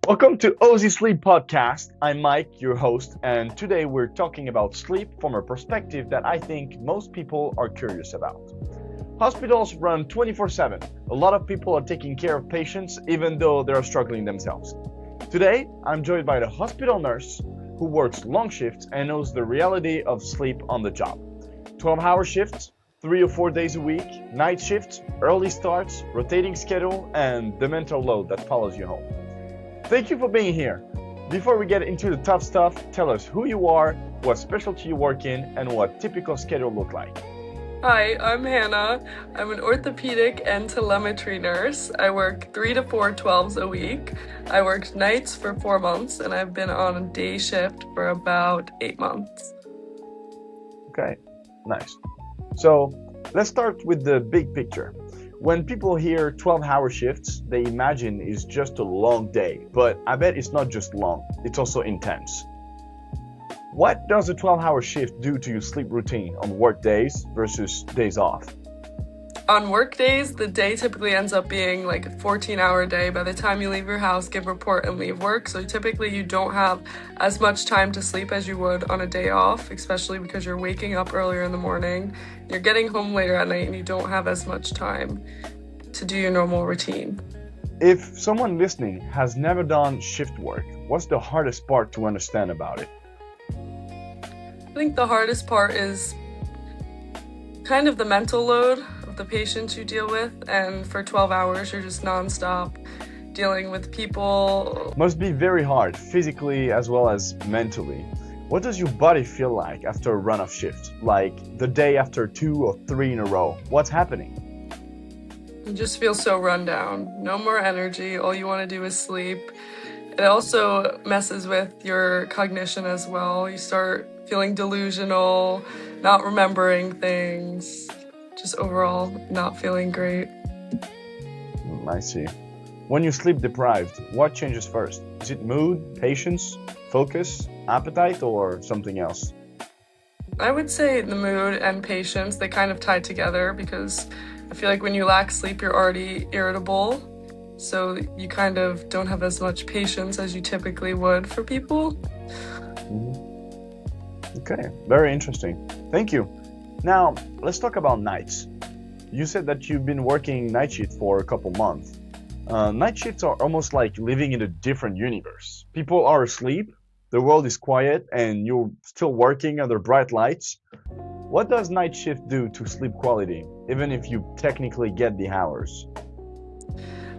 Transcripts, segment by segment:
Welcome to Ozy Sleep Podcast. I'm Mike, your host, and today we're talking about sleep from a perspective that I think most people are curious about. Hospitals run 24/7. A lot of people are taking care of patients even though they are struggling themselves. Today, I'm joined by the hospital nurse who works long shifts and knows the reality of sleep on the job. 12-hour shifts, 3 or 4 days a week, night shifts, early starts, rotating schedule, and the mental load that follows you home. Thank you for being here. Before we get into the tough stuff, tell us who you are, what specialty you work in, and what typical schedule look like. Hi, I'm Hannah. I'm an orthopedic and telemetry nurse. I work 3 to 4 12s a week. I worked nights for 4 months, and I've been on a day shift for about 8 months. Okay, nice. So let's start with the big picture. When people hear 12-hour shifts, they imagine it's just a long day, but I bet it's not just long, it's also intense. What does a 12-hour shift do to your sleep routine on work days versus days off? On work days, the day typically ends up being like a 14-hour day by the time you leave your house, give report, and leave work. So typically you don't have as much time to sleep as you would on a day off, especially because you're waking up earlier in the morning, you're getting home later at night, and you don't have as much time to do your normal routine. If someone listening has never done shift work, what's the hardest part to understand about it? I think the hardest part is kind of the mental load of the patients you deal with, and for 12 hours you're just nonstop dealing with people. Must be very hard, physically as well as mentally. What does your body feel like after a run of shifts? Like the day after 2 or 3 in a row? What's happening? You just feel so run down, no more energy, all you want to do is sleep. It also messes with your cognition as well. You start feeling delusional, not remembering things, just overall not feeling great. I see. When you're sleep deprived, what changes first? Is it mood, patience, focus, appetite, or something else? I would say the mood and patience, they kind of tie together because I feel like when you lack sleep, you're already irritable. So you kind of don't have as much patience as you typically would for people. Mhm. Okay, very interesting. Thank you. Now, let's talk about nights. You said that you've been working night shift for a couple months. Night shifts are almost like living in a different universe. People are asleep, the world is quiet, and you're still working under bright lights. What does night shift do to sleep quality, even if you technically get the hours?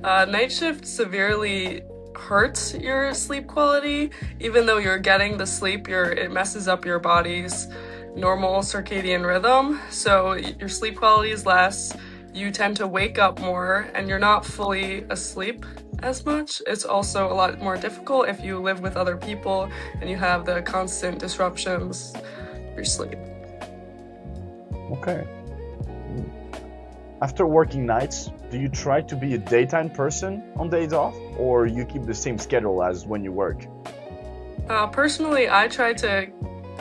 Night shift severely hurts your sleep quality. Even though you're getting the sleep, it messes up your body's normal circadian rhythm. So your sleep quality is less. You tend to wake up more, and you're not fully asleep as much. It's also a lot more difficult if you live with other people and you have the constant disruptions of your sleep. Okay. After working nights, do you try to be a daytime person on days off, or you keep the same schedule as when you work? Personally, I try to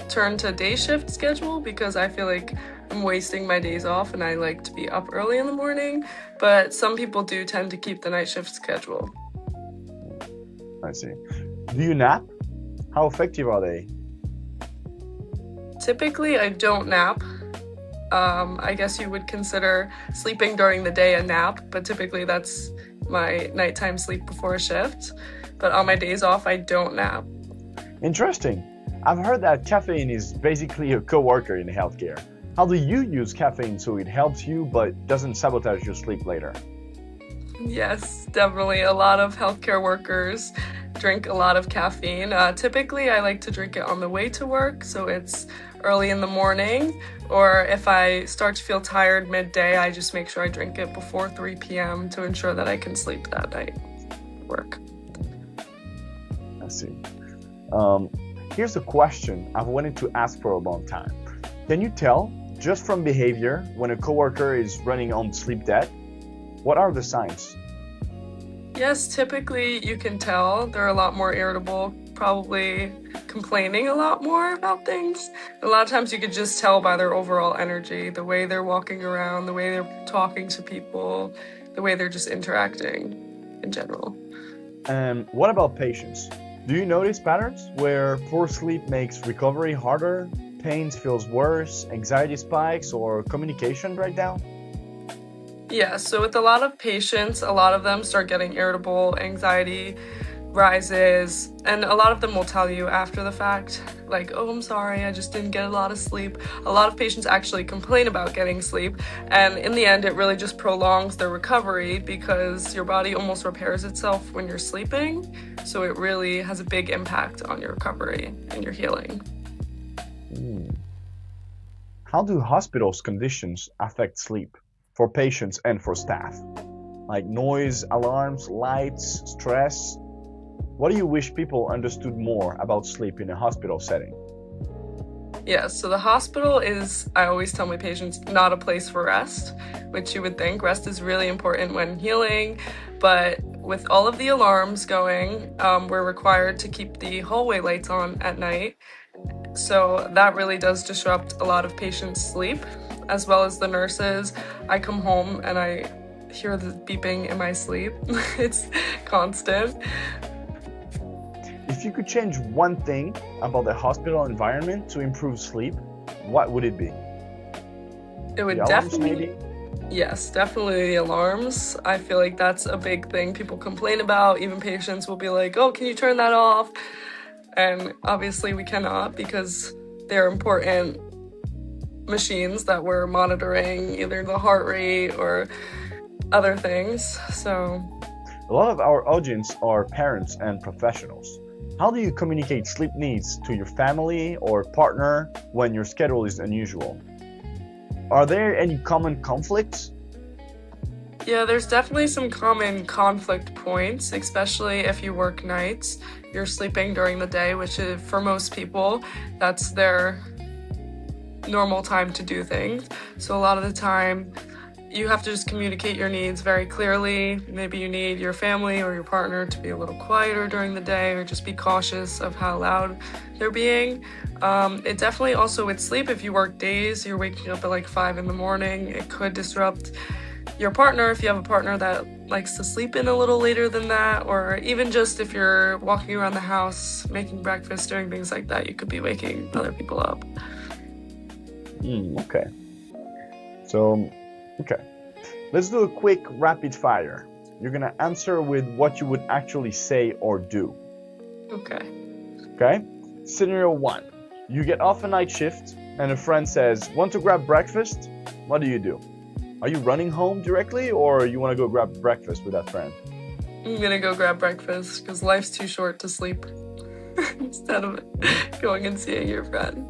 turn to day shift schedule because I feel like I'm wasting my days off and I like to be up early in the morning, but some people do tend to keep the night shift schedule. I see. Do you nap? How effective are they? Typically, I don't nap. I guess you would consider sleeping during the day a nap, but typically that's my nighttime sleep before a shift. But on my days off, I don't nap. Interesting. I've heard that caffeine is basically a coworker in healthcare. How do you use caffeine so it helps you but doesn't sabotage your sleep later? Yes, definitely. A lot of healthcare workers drink a lot of caffeine. Typically, I like to drink it on the way to work, so it's early in the morning. Or if I start to feel tired midday, I just make sure I drink it before 3 p.m. to ensure that I can sleep that night at work. I see. Um, Here's a question I've wanted to ask for a long time. Can you tell, just from behavior, when a coworker is running on sleep debt? What are the signs? Yes, typically you can tell they're a lot more irritable, probably complaining a lot more about things. A lot of times you could just tell by their overall energy, the way they're walking around, the way they're talking to people, the way they're just interacting in general. And what about patients? Do you notice patterns where poor sleep makes recovery harder, pain feels worse, anxiety spikes, or communication breakdown? Yeah, so with a lot of patients, a lot of them start getting irritable, anxiety rises, and a lot of them will tell you after the fact, like, oh, I'm sorry, I just didn't get a lot of sleep. A lot of patients actually complain about getting sleep, and in the end, it really just prolongs their recovery because your body almost repairs itself when you're sleeping, so it really has a big impact on your recovery and your healing. Hmm. How do hospitals' conditions affect sleep for patients and for staff? Like noise, alarms, lights, stress? What do you wish people understood more about sleep in a hospital setting? Yeah, so the hospital is, I always tell my patients, not a place for rest, which you would think. Rest is really important when healing, but with all of the alarms going, we're required to keep the hallway lights on at night. So that really does disrupt a lot of patients' sleep, as well as the nurses. I come home and I hear the beeping in my sleep. It's constant. If you could change one thing about the hospital environment to improve sleep, what would it be? It The would alarms, definitely, maybe? yes, definitely the alarms. I feel like that's a big thing people complain about. Even patients will be like, oh, can you turn that off? And obviously, we cannot because they're important machines that we're monitoring either the heart rate or other things. So, A lot of our audience are parents and professionals. How do you communicate sleep needs to your family or partner when your schedule is unusual? Are there any common conflicts? yeah, there's definitely some common conflict points, especially if you work nights. You're sleeping during the day, which is, for most people, that's their normal time to do things. So, a lot of the time, you have to just communicate your needs very clearly. Maybe you need your family or your partner to be a little quieter during the day, or just be cautious of how loud they're being. It definitely also with sleep, if you work days, you're waking up at like 5 in the morning, it could disrupt your partner if you have a partner that likes to sleep in a little later than that, or even just if you're walking around the house, making breakfast, doing things like that, you could be waking other people up. Okay. So, okay. Let's do a quick rapid fire. You're gonna answer with what you would actually say or do. Okay. Okay? Scenario one. You get off a night shift and a friend says, want to grab breakfast? What do? Are you running home directly or you want to go grab breakfast with that friend? I'm gonna go grab breakfast because life's too short to sleep instead of going and seeing your friend.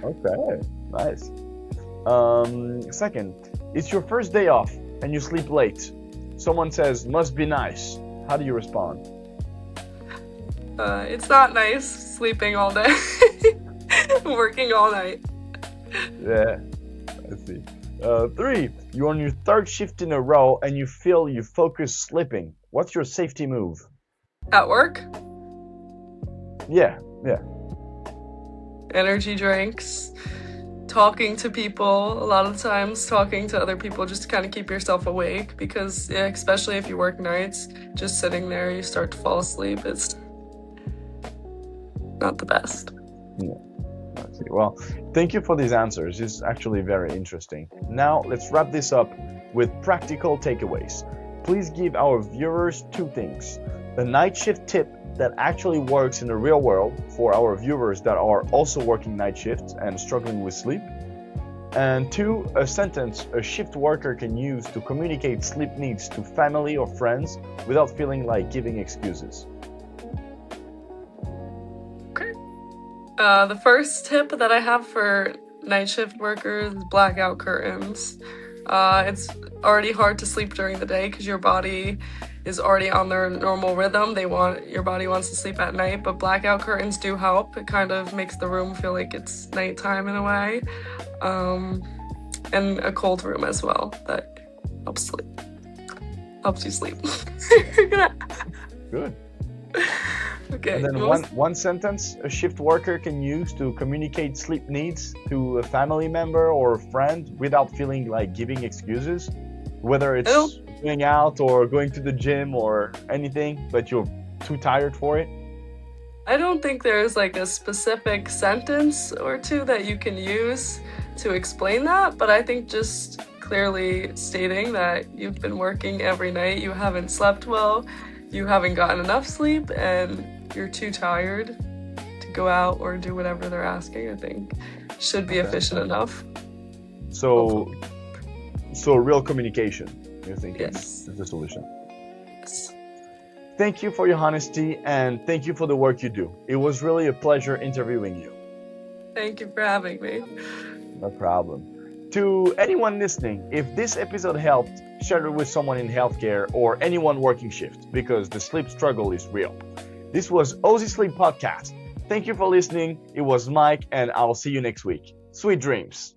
Okay, nice. Second, it's your first day off and you sleep late. Someone says, must be nice. How do you respond? It's not nice sleeping all day, working all night. Yeah, I see. Three, you're on your third shift in a row and you feel you focus slipping. What's your safety move? At work, Yeah, yeah. energy drinks, talking to people, a lot of times talking to other people just to kind of keep yourself awake because, yeah, especially if you work nights, just sitting there, you start to fall asleep. It's not the best. Yeah. I see. Well, thank you for these answers. It's actually very interesting. Now, let's wrap this up with practical takeaways. Please give our viewers two things: a night shift tip that actually works in the real world for our viewers that are also working night shifts and struggling with sleep, and two, a sentence a shift worker can use to communicate sleep needs to family or friends without feeling like giving excuses. Okay. The first tip that I have for night shift workers is blackout curtains. It's already hard to sleep during the day because your body is already on their normal rhythm. Your body wants to sleep at night, but blackout curtains do help. It kind of makes the room feel like it's nighttime in a way. And a cold room as well that helps you sleep. Good. Okay. And then one sentence a shift worker can use to communicate sleep needs to a family member or a friend without feeling like giving excuses, whether it's going out or going to the gym or anything, but you're too tired for it? I don't think there's like a specific sentence or two that you can use to explain that, but I think just clearly stating that you've been working every night, you haven't slept well, you haven't gotten enough sleep, and you're too tired to go out or do whatever they're asking, I think should be efficient enough. So, so real communication, you think Yes. is the solution? Yes. Thank you for your honesty and thank you for the work you do. It was really a pleasure interviewing you. Thank you for having me. No problem. To anyone listening, if this episode helped, share it with someone in healthcare or anyone working shift because the sleep struggle is real. This was Aussie Sleep Podcast. Thank you for listening. It was Mike and I'll see you next week. Sweet dreams.